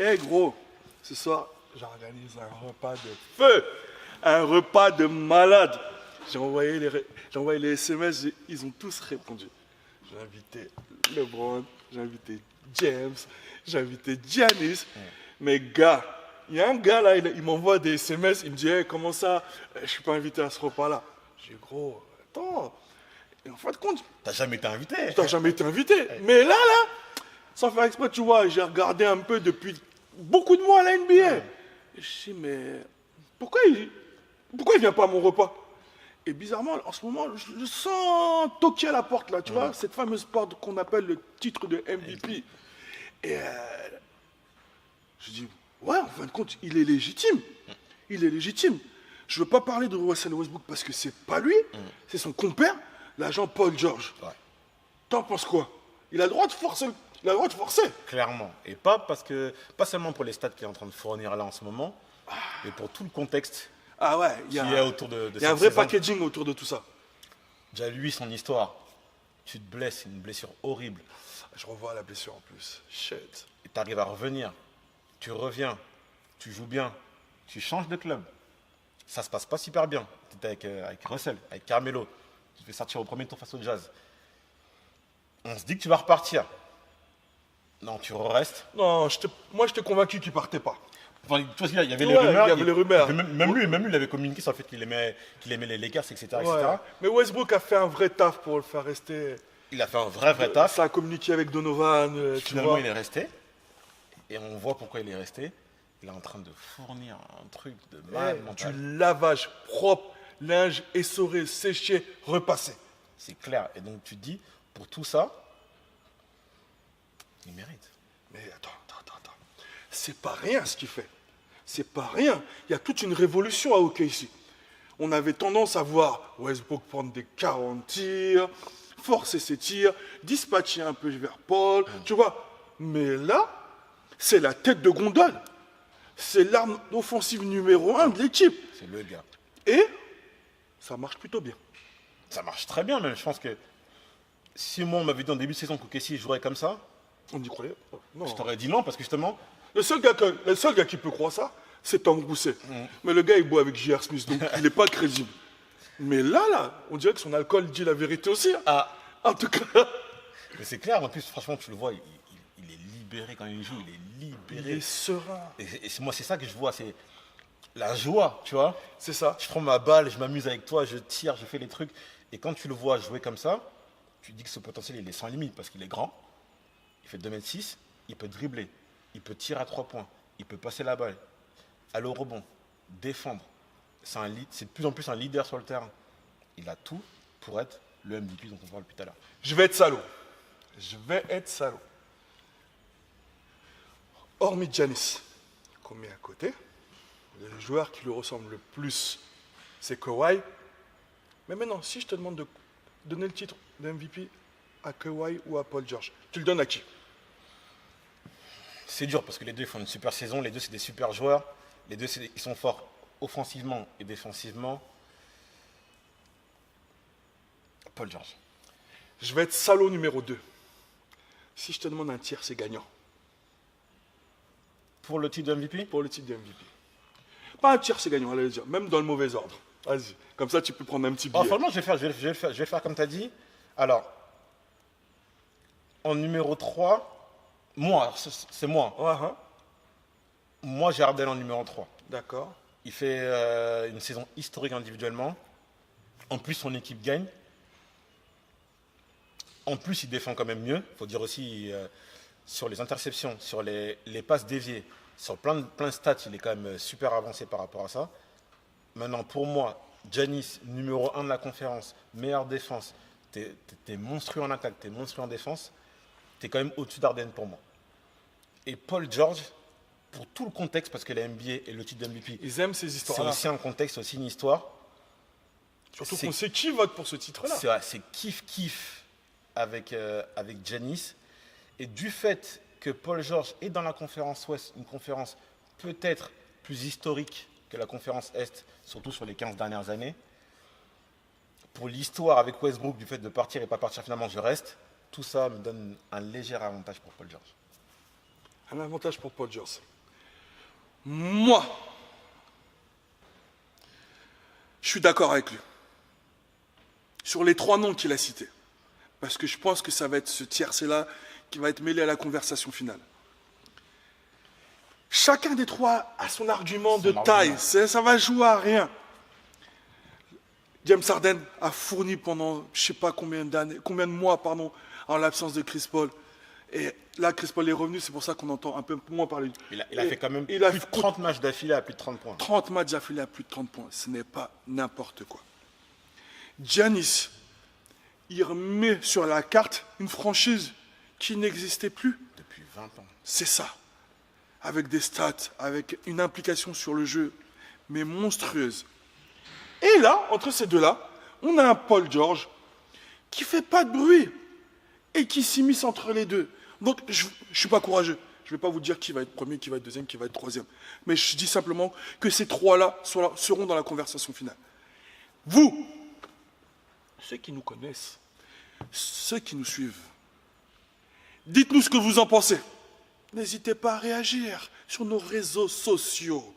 Eh gros, ce soir, j'organise un repas de feu, un repas de malade. J'ai envoyé les SMS, ils ont tous répondu. J'ai invité LeBron, j'ai invité James, j'ai invité Giannis. Mais gars, il y a un gars là, il m'envoie des SMS, il me dit hey, comment ça, je suis pas invité à ce repas-là. J'ai dit gros, attends. Et en fin de compte, T'as jamais été invité. t'as jamais été invité. Mais là, sans faire exprès, tu vois, j'ai regardé un peu depuis beaucoup de mois la NBA. Et je me dis, mais pourquoi il vient pas à mon repas? Et bizarrement, en ce moment, je sens toquer à la porte, là, tu vois, cette fameuse porte qu'on appelle le titre de MVP. Et je dis, ouais, en fin de compte, il est légitime. Il est légitime. Je veux pas parler de Russell Westbrook parce que c'est pas lui, c'est son compère, l'agent Paul George. Ouais. T'en penses quoi? Il a le droit de forcer. Il a le droit de forcer. Clairement. Et pas seulement pour les stats qu'il est en train de fournir là en ce moment, mais pour tout le contexte Ah ouais, qui est autour de il y a un cette vrai saison. packaging autour de tout ça. Déjà lui, son histoire. Tu te blesses, une blessure horrible. Je revois la blessure en plus. Shit. Et tu arrives à revenir. Tu reviens. Tu joues bien. Tu changes de club. Ça se passe pas super bien. Tu étais avec Russell, avec Carmelo. Tu te fais sortir au premier tour face au Jazz. On se dit que tu vas repartir. Non, tu restes. Non, moi j'étais convaincu qu'il partait pas. Enfin, tu vois, il y avait les Ouais, rumeurs. il y avait les rumeurs. Même lui, il avait communiqué sur le fait qu'il aimait les Lakers, etc. Ouais. etc. Mais Westbrook a fait un vrai taf pour le faire rester. Il a fait un vrai taf. Ça a communiqué avec Donovan, tu Finalement, vois. il est resté. Et on voit pourquoi il est resté. Il est en train de fournir un truc de mal mental. Du lavage propre, linge essoré, séché, repassé. C'est clair. Et donc, tu te dis, pour tout ça, il mérite. Mais attends. C'est pas rien ce qu'il fait. C'est pas rien. Il y a toute une révolution à OKC. On avait tendance à voir Westbrook prendre des 40 tirs, forcer ses tirs, dispatcher un peu vers Paul, tu vois. Mais là, c'est la tête de gondole. C'est l'arme offensive numéro 1 de l'équipe. C'est le gars. Et ça marche plutôt bien. Ça marche très bien, même. Je pense que si moi, on m'avait dit en début de saison qu'OKC jouerait comme ça, On y croyait. Non. je t'aurais dit non, parce que justement, Le seul gars qui peut croire ça, c'est Tom Rousset. Mais le gars, il boit avec J.R. Smith, donc il n'est pas crédible. Mais là, on dirait que son alcool dit la vérité aussi. Hein. ah, En tout cas, mais c'est clair. En plus, franchement, tu le vois, il est libéré quand il joue. Il est il libéré. est serein. Et moi, c'est ça que je vois, c'est la joie, tu vois. C'est ça. Je prends ma balle, je m'amuse avec toi, je tire, je fais les trucs. Et quand tu le vois jouer comme ça, tu te dis que ce potentiel, il est sans limite parce qu'il est grand. Il fait 2,6 m, il peut dribbler, il peut tirer à 3 points, il peut passer la balle, aller au rebond, défendre. C'est de plus en plus un leader sur le terrain. Il a tout pour être le MVP dont on parle depuis tout à l'heure. Je vais être salaud. Hormis Giannis, qu'on met à côté, le joueur qui lui ressemble le plus, c'est Kawhi. Mais maintenant, si je te demande de donner le titre de MVP à Kawhi ou à Paul George, tu le donnes à qui? C'est dur parce que les deux font une super saison, les deux c'est des super joueurs, les deux ils sont forts offensivement et défensivement. Paul George. Je vais être salaud numéro 2. Si je te demande un tiers, c'est gagnant. Pour le titre de MVP, Pour le titre de MVP. Pas un tiers, c'est gagnant, allez dire. Même dans le mauvais ordre. Vas-y. Comme ça, tu peux prendre un petit billet. franchement, je vais faire comme tu as dit. Alors, en numéro 3, moi, alors, c'est moi. Ouais, hein. Moi, j'ai Harden en numéro 3. D'accord. Il fait une saison historique individuellement. En plus, son équipe gagne. En plus, il défend quand même mieux. Il faut dire aussi, sur les interceptions, sur les passes déviées, sur plein de stats, il est quand même super avancé par rapport à ça. Maintenant, pour moi, Giannis, numéro 1 de la conférence, meilleure défense, t'es monstrueux en attaque, t'es monstrueux en défense, t'es quand même au-dessus d'Harden pour moi. Et Paul George, pour tout le contexte, parce que la NBA et le titre de MVP, Ils aiment ces c'est histoires-là. aussi un contexte, aussi une histoire. Surtout c'est- qu'on sait qui vote pour ce titre-là. C'est kiff-kiff avec Giannis. Et du fait que Paul George est dans la conférence Ouest, une conférence peut-être plus historique que la conférence Est, surtout sur les 15 dernières années, pour l'histoire avec Westbrook, du fait de partir et pas partir finalement, je reste, tout ça me donne un léger avantage pour Paul George. Un avantage pour Paul George. Moi, je suis d'accord avec lui. Sur les 3 noms qu'il a cités. Parce que je pense que ça va être ce tiercé-là qui va être mêlé à la conversation finale. Chacun des 3 a son argument de taille. Ça va jouer à rien. James Harden a fourni pendant je ne sais pas combien de mois, en l'absence de Chris Paul. Et là, Chris Paul est revenu, c'est pour ça qu'on entend un peu moins parler. Il a fait quand même plus de 30 matchs d'affilée à plus de 30 points. 30 matchs d'affilée à plus de 30 points. Ce n'est pas n'importe quoi. Giannis, il remet sur la carte une franchise qui n'existait plus. Depuis 20 ans. C'est ça. Avec des stats, avec une implication sur le jeu, mais monstrueuse. Et là, entre ces deux-là, on a un Paul George qui fait pas de bruit et qui s'immisce entre les deux. Donc, je ne suis pas courageux. Je ne vais pas vous dire qui va être premier, qui va être deuxième, qui va être troisième. Mais je dis simplement que ces 3-là seront dans la conversation finale. Vous, ceux qui nous connaissent, ceux qui nous suivent, dites-nous ce que vous en pensez. N'hésitez pas à réagir sur nos réseaux sociaux.